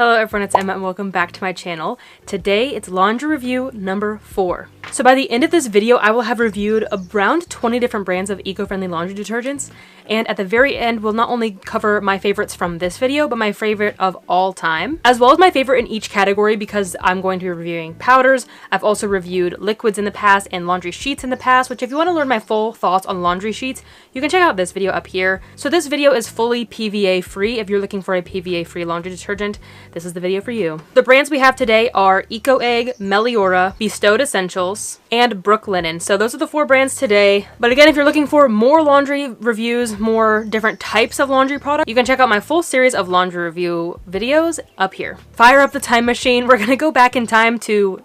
Hello everyone, it's Emma and welcome back to my channel. Today it's laundry review number 4. So by the end of this video, I will have reviewed around 20 different brands of eco-friendly laundry detergents, and at the very end we'll not only cover my favorites from this video, but my favorite of all time, as well as my favorite in each category because I'm going to be reviewing powders. I've also reviewed liquids in the past and laundry sheets in the past, which if you want to learn my full thoughts on laundry sheets, you can check out this video up here. So this video is fully PVA free. If you're looking for a PVA free laundry detergent, this is the video for you. The brands we have today are Eco Egg, Meliora, Bestowed Essentials, and Brooklinen. So those are the 4 brands today. But again, if you're looking for more laundry reviews, more different types of laundry products, you can check out my full series of laundry review videos up here. Fire up the time machine. We're gonna go back in time to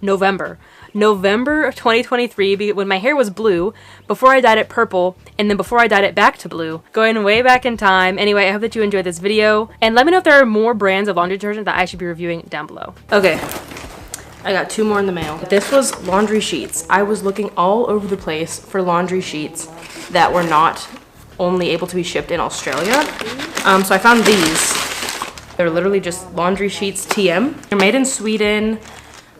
November of 2023, when my hair was blue, before I dyed it purple, and then before I dyed it back to blue. Going way back in time. Anyway, I hope that you enjoyed this video, and let me know if there are more brands of laundry detergent that I should be reviewing down below. Okay, I got 2 more in the mail. This was laundry sheets. I was looking all over the place for laundry sheets that were not only able to be shipped in Australia. So I found these. They're literally just laundry sheets TM. They're made in Sweden.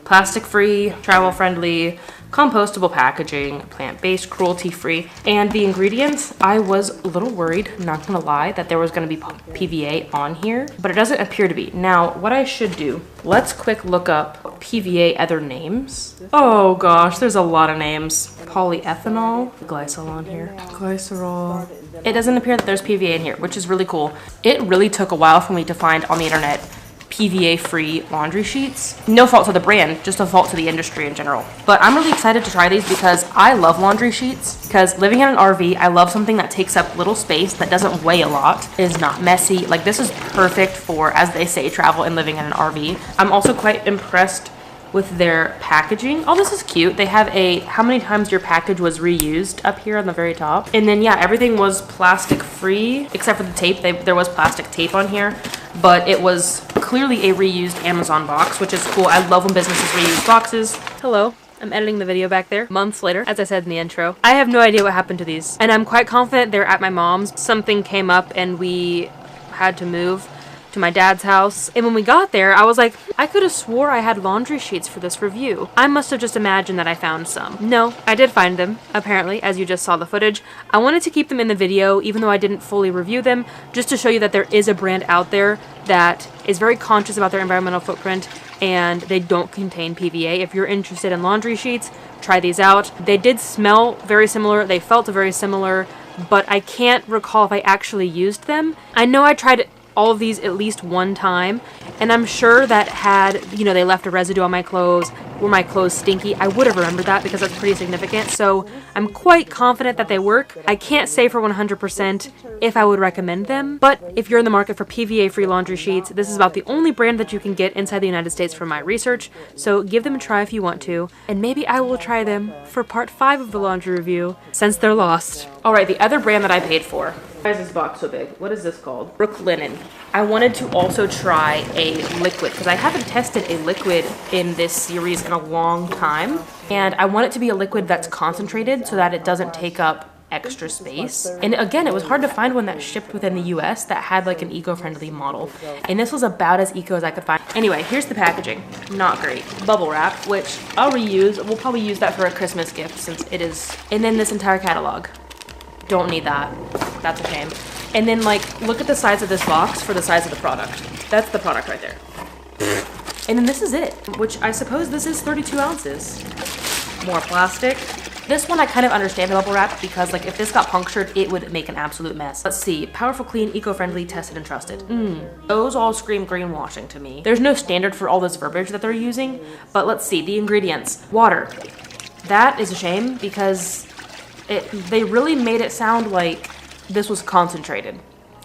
Plastic-free, travel-friendly, compostable packaging, plant-based, cruelty-free, and the ingredients, I was a little worried, not gonna lie, that there was gonna be PVA on here, but it doesn't appear to be. Now, what I should do, let's quick look up PVA other names. Oh gosh, there's a lot of names. Polyethanol, glycol on here, glycerol. It doesn't appear that there's PVA in here, which is really cool. It really took a while for me to find on the internet PVA-free laundry sheets. No fault to the brand, just a fault to the industry in general. But I'm really excited to try these because I love laundry sheets. Because living in an RV, I love something that takes up little space, that doesn't weigh a lot, is not messy. Like, this is perfect for, as they say, travel and living in an RV. I'm also quite impressed with their packaging. Oh, this is cute. They have a how many times your package was reused up here on the very top. And then, yeah, everything was plastic free, except for the tape. There was plastic tape on here, but it was clearly a reused Amazon box, which is cool. I love when businesses reuse boxes. Hello. I'm editing the video back there months later, as I said in the intro. I have no idea what happened to these, and I'm quite confident they're at my mom's. Something came up and we had to move to my dad's house, and when we got there, I was like, I could have swore I had laundry sheets for this review. I must have just imagined that I found some. No, I did find them, apparently, as you just saw the footage. I wanted to keep them in the video, even though I didn't fully review them, just to show you that there is a brand out there that is very conscious about their environmental footprint, and they don't contain PVA. If you're interested in laundry sheets, try these out. They did smell very similar, they felt very similar, but I can't recall if I actually used them. I know I tried all of these at least one time, and I'm sure that had, you know, they left a residue on my clothes, were my clothes stinky, I would have remembered that because that's pretty significant. So I'm quite confident that they work. I can't say for 100% if I would recommend them, but if you're in the market for PVA-free laundry sheets, this is about the only brand that you can get inside the United States from my research, so give them a try if you want to, and maybe I will try them for part 5 of the laundry review, since they're lost. Alright, the other brand that I paid for. Why is this box so big? What is this called? Brooklinen. I wanted to also try a liquid, because I haven't tested a liquid in this series in a long time, and I want it to be a liquid that's concentrated so that it doesn't take up extra space. And again, it was hard to find one that shipped within the US that had like an eco-friendly model, and this was about as eco as I could find. Anyway, here's the packaging. Not great. Bubble wrap, which I'll reuse. We'll probably use that for a Christmas gift since it is. And then this entire catalog. Don't need that. That's a shame. And then, like, look at the size of this box for the size of the product. That's the product right there. And then this is it, which I suppose this is 32 ounces. More plastic. This one I kind of understand the bubble wrap because, like, if this got punctured, it would make an absolute mess. Let's see. Powerful, clean, eco-friendly, tested, and trusted. Those all scream greenwashing to me. There's no standard for all this verbiage that they're using, but let's see. The ingredients. Water. That is a shame because they really made it sound like this was concentrated.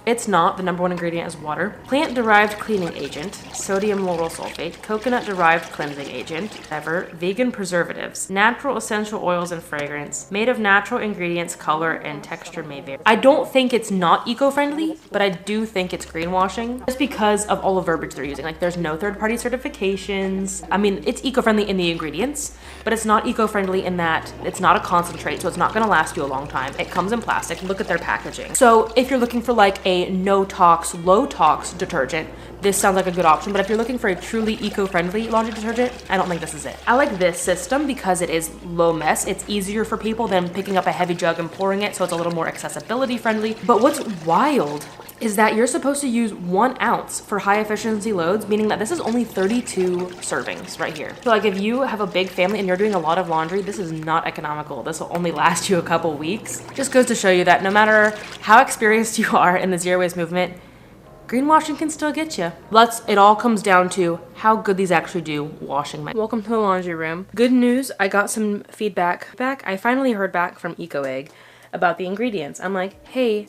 It's not. The #1 ingredient is water. Plant-derived cleaning agent, sodium lauryl sulfate, coconut-derived cleansing agent, vegan preservatives, natural essential oils and fragrance, made of natural ingredients, color, and texture may vary. I don't think it's not eco-friendly, but I do think it's greenwashing just because of all the verbiage they're using. Like, there's no third-party certifications. I mean, it's eco-friendly in the ingredients, but it's not eco-friendly in that it's not a concentrate, so it's not gonna last you a long time. It comes in plastic. Look at their packaging. So if you're looking for like a a no tox, low tox detergent, this sounds like a good option. But if you're looking for a truly eco-friendly laundry detergent, I don't think this is it. I like this system because it is low mess. It's easier for people than picking up a heavy jug and pouring it, so it's a little more accessibility friendly. But what's wild is that you're supposed to use 1 ounce for high efficiency loads, meaning that this is only 32 servings right here. So like if you have a big family and you're doing a lot of laundry, this is not economical. This will only last you a couple weeks. Just goes to show you that no matter how experienced you are in the zero waste movement, greenwashing can still get you. It all comes down to how good these actually do washing. Welcome to the laundry room. Good news, I got some feedback. I finally heard back from EcoEgg about the ingredients. I'm like, hey,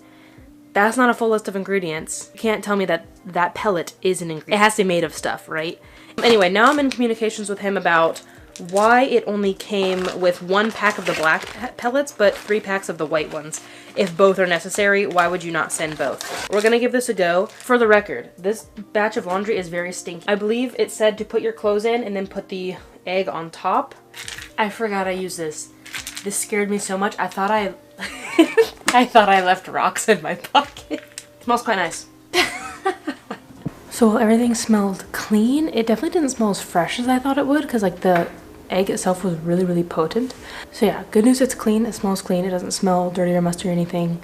that's not a full list of ingredients. You can't tell me that that pellet is an ingredient. It has to be made of stuff, right? Anyway, now I'm in communications with him about why it only came with 1 pack of the black pellets, but 3 packs of the white ones. If both are necessary, why would you not send both? We're gonna give this a go. For the record, this batch of laundry is very stinky. I believe it said to put your clothes in and then put the egg on top. I forgot I used this. This scared me so much. I thought I left rocks in my pocket. Smells quite nice. So while everything smelled clean, it definitely didn't smell as fresh as I thought it would, because like the egg itself was really, really potent. So yeah, good news, it's clean. It smells clean. It doesn't smell dirty or musty or anything,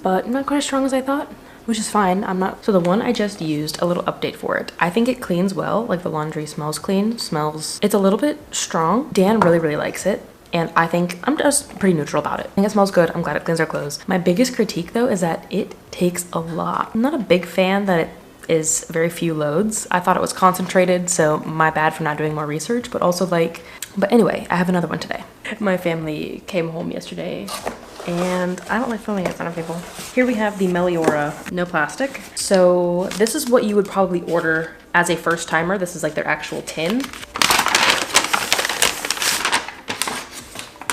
but not quite as strong as I thought, which is fine. So the one I just used, a little update for it. I think it cleans well. Like the laundry smells clean, it's a little bit strong. Dan really, really likes it. And I think I'm just pretty neutral about it. I think it smells good. I'm glad it cleans our clothes. My biggest critique though is that it takes a lot. I'm not a big fan that it is very few loads. I thought it was concentrated, so my bad for not doing more research, but also like, but anyway, I have another one today. My family came home yesterday and I don't like filming in front of people. Here we have the Meliora, no plastic. So this is what you would probably order as a first timer. This is like their actual tin.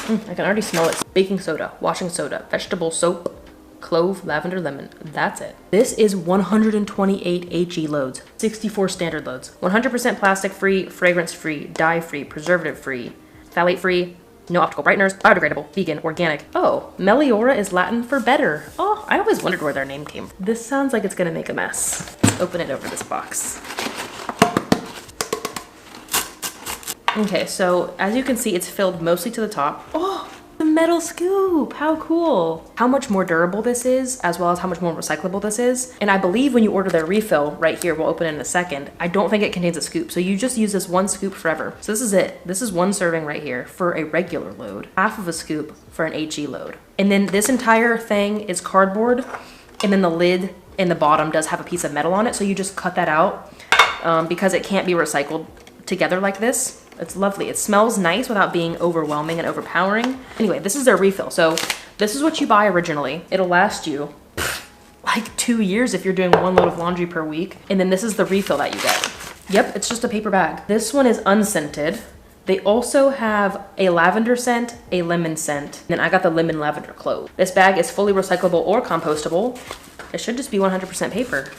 I can already smell it. Baking soda, washing soda, vegetable soap, clove, lavender, lemon. That's it. This is 128 HE loads, 64 standard loads, 100% plastic free, fragrance free, dye free, preservative free, phthalate free, no optical brighteners, biodegradable, vegan, organic. Oh, Meliora is Latin for better. Oh, I always wondered where their name came from. This sounds like it's gonna make a mess. Let's open it over this box. Okay, so as you can see, it's filled mostly to the top. Oh, the metal scoop, how cool. How much more durable this is, as well as how much more recyclable this is. And I believe when you order their refill right here, we'll open it in a second, I don't think it contains a scoop. So you just use this 1 scoop forever. So this is it. This is 1 serving right here for a regular load, half of a scoop for an HE load. And then this entire thing is cardboard. And then the lid in the bottom does have a piece of metal on it. So you just cut that out because it can't be recycled together like this. It's lovely. It smells nice without being overwhelming and overpowering. Anyway, this is their refill. So this is what you buy originally. It'll last you like 2 years if you're doing 1 load of laundry per week. And then this is the refill that you get. Yep, it's just a paper bag. This one is unscented. They also have a lavender scent, a lemon scent, and then I got the lemon lavender clove. This bag is fully recyclable or compostable. It should just be 100% paper.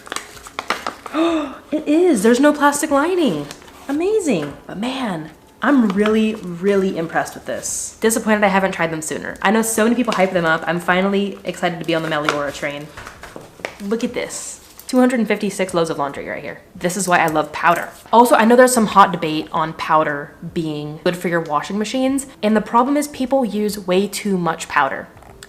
It is. There's no plastic lining. Amazing. But man, I'm really, really impressed with this. Disappointed I haven't tried them sooner. I know so many people hype them up. I'm finally excited to be on the Meliora train. Look at this. 256 loads of laundry right here. This is why I love powder. Also, I know there's some hot debate on powder being good for your washing machines. And the problem is people use way too much powder.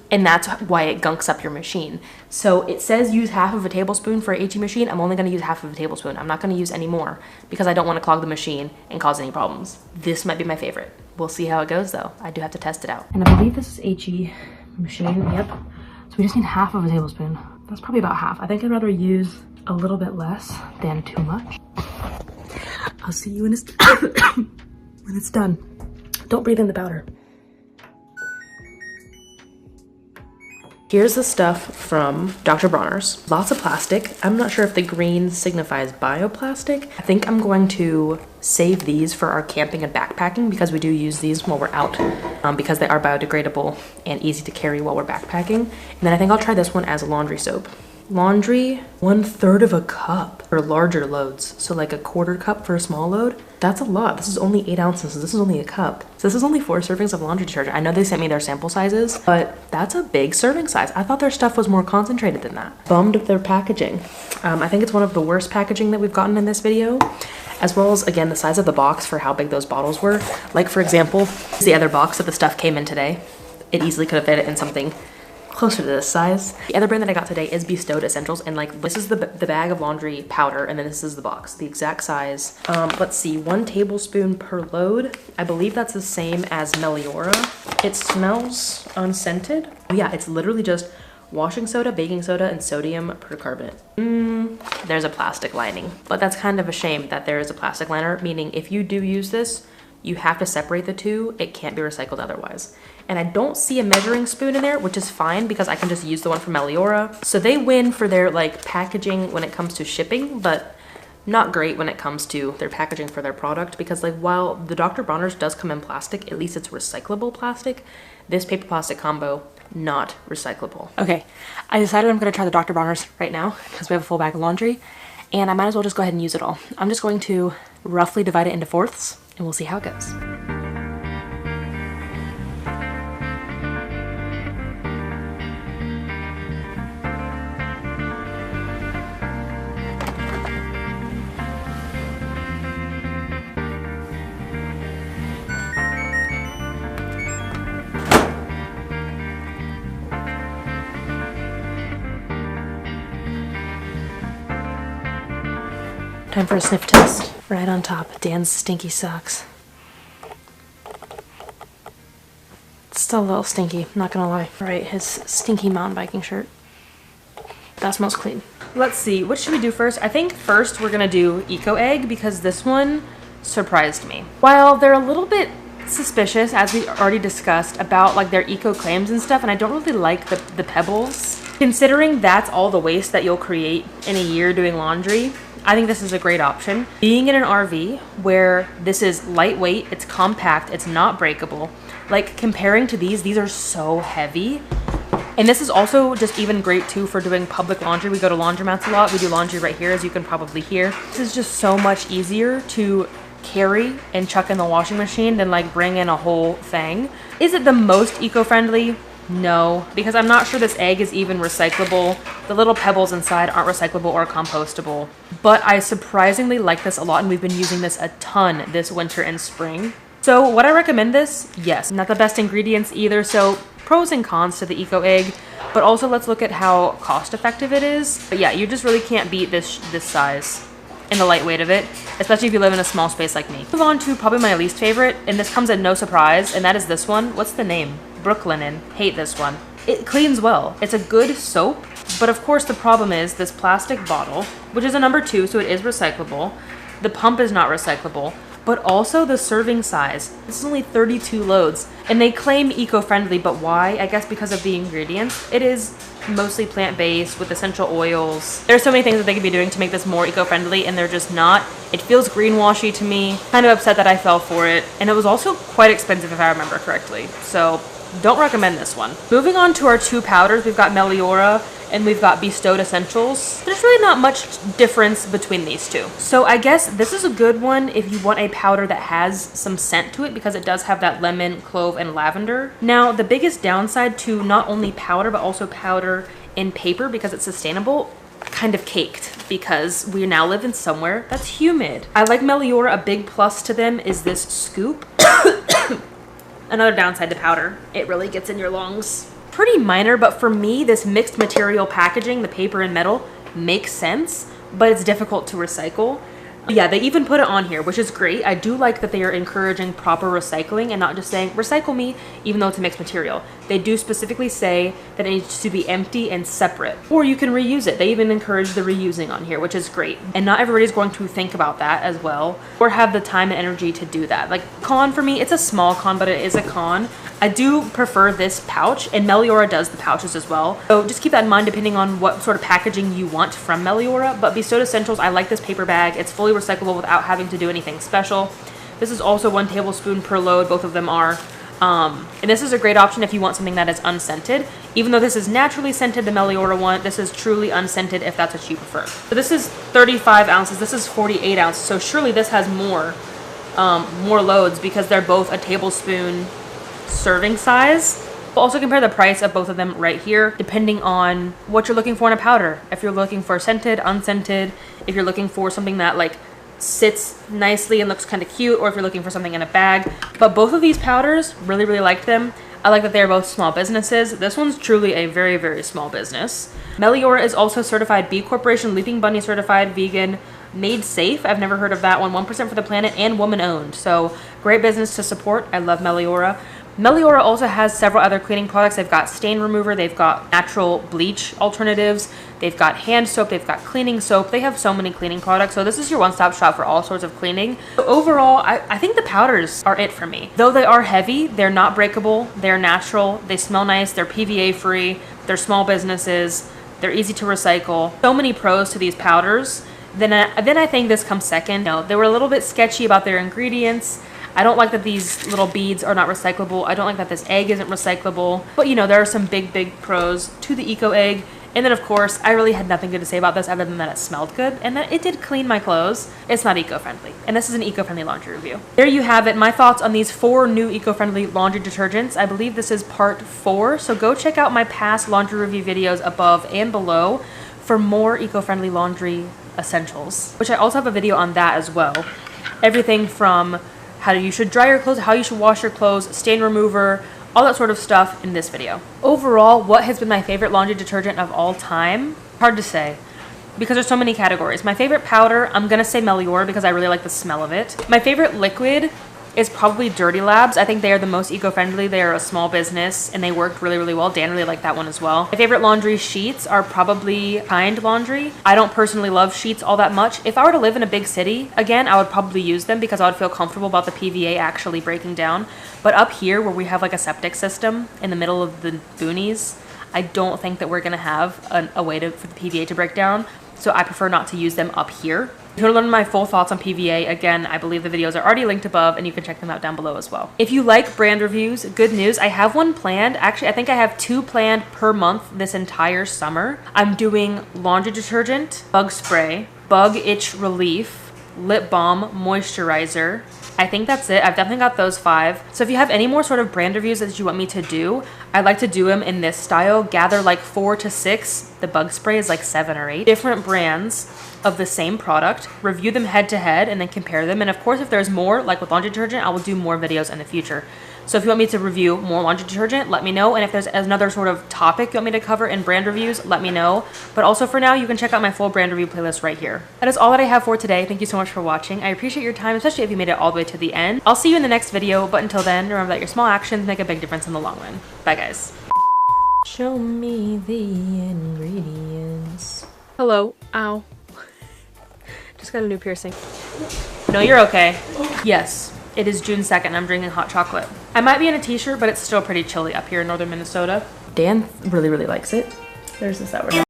And that's why it gunks up your machine. So it says use half of a tablespoon for a HE machine. I'm only gonna use half of a tablespoon. I'm not gonna use any more because I don't wanna clog the machine and cause any problems. This might be my favorite. We'll see how it goes though. I do have to test it out. And I believe this is HE machine, yep. So we just need half of a tablespoon. That's probably about half. I think I'd rather use a little bit less than too much. I'll see you when it's, when it's done. Don't breathe in the powder. Here's the stuff from Dr. Bronner's. Lots of plastic. I'm not sure if the green signifies bioplastic. I think I'm going to save these for our camping and backpacking because we do use these while we're out because they are biodegradable and easy to carry while we're backpacking. And then I think I'll try this one as a laundry soap. laundry, 1/3 of a cup for larger loads. So like a 1/4 cup for a small load. That's a lot. This is only 8 ounces, so this is only a cup. So this is only 4 servings of laundry detergent. I know they sent me their sample sizes, but that's a big serving size. I thought their stuff was more concentrated than that. Bummed with their packaging. I think it's one of the worst packaging that we've gotten in this video, as well as, again, the size of the box for how big those bottles were. Like, for example, the other box that the stuff came in today. It easily could have fit it in something closer to this size. The other brand that I got today is Bestowed Essentials, and like this is the bag of laundry powder, and then this is the box, the exact size. Let's see, 1 tablespoon per load. I believe that's the same as Meliora. It smells unscented. Yeah, it's literally just washing soda, baking soda, and sodium percarbonate. There's a plastic lining, but that's kind of a shame that there is a plastic liner, meaning if you do use this, you have to separate the two. It can't be recycled otherwise. And I don't see a measuring spoon in there, which is fine because I can just use the one from Meliora. So they win for their like packaging when it comes to shipping, but not great when it comes to their packaging for their product, because like while the Dr. Bronner's does come in plastic, at least it's recyclable plastic. This paper plastic combo, not recyclable. Okay, I decided I'm gonna try the Dr. Bronner's right now because we have a full bag of laundry, and I might as well just go ahead and use it all. I'm just going to roughly divide it into fourths, and we'll see how it goes. Time for a sniff test. Right on top, Dan's stinky socks. It's still a little stinky, not gonna lie. All right, his stinky mountain biking shirt. That smells clean. Let's see, what should we do first? I think first we're gonna do Eco Egg because this one surprised me. While they're a little bit suspicious, as we already discussed, about like their eco claims and stuff, and I don't really like the pebbles. Considering that's all the waste that you'll create in a year doing laundry, I think this is a great option. Being in an RV where this is lightweight, it's compact, it's not breakable. Like comparing to these are so heavy. And this is also just even great too for doing public laundry. We go to laundromats a lot. We do laundry right here, as you can probably hear. This is just so much easier to carry and chuck in the washing machine than like bring in a whole thing. Is it the most eco-friendly? No, because I'm not sure this egg is even recyclable. The little pebbles inside aren't recyclable or compostable. But I surprisingly like this a lot, and we've been using this a ton this winter and spring. So would I recommend this? Yes. Not the best ingredients either, so pros and cons to the Eco Egg, but also let's look at how cost effective it is. But yeah, you just really can't beat this size and the lightweight of it, especially if you live in a small space like me. Move on to probably my least favorite, and this comes at no surprise, and that is this one. What's the name? Brooklinen. Hate this one. It cleans well. It's a good soap, but of course the problem is this plastic bottle, which is a number 2, so it is recyclable. The pump is not recyclable, but also the serving size. This is only 32 loads, and they claim eco-friendly, but why? I guess because of the ingredients. It is mostly plant-based with essential oils. There's so many things that they could be doing to make this more eco-friendly, and they're just not. It feels greenwashy to me. Kind of upset that I fell for it, and it was also quite expensive if I remember correctly. So don't recommend this one. Moving on to our 2 powders, we've got Meliora and we've got Bestowed Essentials. There's really not much difference between these two. So I guess this is a good one if you want a powder that has some scent to it, because it does have that lemon, clove, and lavender. Now, the biggest downside to not only powder, but also powder in paper, because it's sustainable, kind of caked, because we now live in somewhere that's humid. I like Meliora. A big plus to them is this scoop. Another downside to powder, it really gets in your lungs. Pretty minor, but for me, this mixed material packaging, the paper and metal, makes sense, but it's difficult to recycle. Yeah, they even put it on here, which is great. I do like that they are encouraging proper recycling and not just saying, recycle me, even though it's a mixed material. They do specifically say that it needs to be empty and separate, or you can reuse it. They even encourage the reusing on here, which is great. And not everybody's going to think about that as well, or have the time and energy to do that. Like, con for me, it's a small con, but it is a con. I do prefer this pouch, and Meliora does the pouches as well. So just keep that in mind depending on what sort of packaging you want from Meliora. But Bestowed Essentials, I like this paper bag. It's fully recyclable without having to do anything special. This is also 1 tablespoon per load. Both of them are. And this is a great option if you want something that is unscented. Even though this is naturally scented, the Meliora one, this is truly unscented if that's what you prefer. So this is 35 ounces, this is 48 ounces. So surely this has more loads because they're both a tablespoon serving size. We'll also compare the price of both of them right here, depending on what you're looking for in a powder. If you're looking for scented, unscented, if you're looking for something that like sits nicely and looks kind of cute, or if you're looking for something in a bag. But both of these powders, really liked them. I like that they're both small businesses. This one's truly a very small business. Meliora is also certified B Corporation, Leaping Bunny certified, vegan, made safe. I've never heard of that one. 1% for the planet and woman owned. So great business to support. I love Meliora. Meliora also has several other cleaning products. They've got stain remover, they've got natural bleach alternatives, they've got hand soap, they've got cleaning soap. They have so many cleaning products. So this is your one-stop shop for all sorts of cleaning. So overall, I think the powders are it for me. Though they are heavy, they're not breakable, they're natural, they smell nice, they're PVA free, they're small businesses, they're easy to recycle. So many pros to these powders. Then I think this comes second. No, they were a little bit sketchy about their ingredients. I don't like that these little beads are not recyclable. I don't like that this egg isn't recyclable. But you know, there are some big pros to the Eco Egg. And then of course, I really had nothing good to say about this other than that it smelled good and that it did clean my clothes. It's not eco-friendly. And this is an eco-friendly laundry review. There you have it, my thoughts on these 4 new eco-friendly laundry detergents. I believe this is part 4. So go check out my past laundry review videos above and below for more eco-friendly laundry essentials, which I also have a video on that as well. Everything from how you should dry your clothes, how you should wash your clothes, stain remover, all that sort of stuff in this video. Overall, what has been my favorite laundry detergent of all time? Hard to say, because there's so many categories. My favorite powder, I'm gonna say Meliora because I really like the smell of it. My favorite liquid is probably Dirty Labs. I think they are the most eco-friendly. They are a small business and they worked really well. Dan really liked that one as well. My favorite laundry sheets are probably Kind Laundry. I don't personally love sheets all that much. If I were to live in a big city, again, I would probably use them because I would feel comfortable about the PVA actually breaking down. But up here where we have like a septic system in the middle of the boonies, I don't think that we're gonna have a way for the PVA to break down. So I prefer not to use them up here. If you want to learn my full thoughts on PVA, again, I believe the videos are already linked above and you can check them out down below as well. If you like brand reviews, good news, I have one planned. Actually, I think I have 2 planned per month this entire summer. I'm doing laundry detergent, bug spray, bug itch relief, lip balm, moisturizer. I think that's it. I've definitely got those 5. So if you have any more sort of brand reviews that you want me to do, I'd like to do them in this style. Gather like 4 to 6. The bug spray is like 7 or 8. Different brands of the same product, review them head to head and then compare them. And of course, if there's more, like with laundry detergent, I will do more videos in the future. So if you want me to review more laundry detergent, let me know. And if there's another sort of topic you want me to cover in brand reviews, let me know. But also for now, you can check out my full brand review playlist right here. That is all that I have for today. Thank you so much for watching. I appreciate your time, especially if you made it all the way to the end. I'll see you in the next video, but until then, remember that your small actions make a big difference in the long run. Bye guys. Show me the ingredients. Hello. Ow. Just got a new piercing. No, you're okay. Yes. It is June 2nd. I'm drinking hot chocolate. I might be in a t-shirt, but it's still pretty chilly up here in northern Minnesota. Dan really likes it. There's this that we're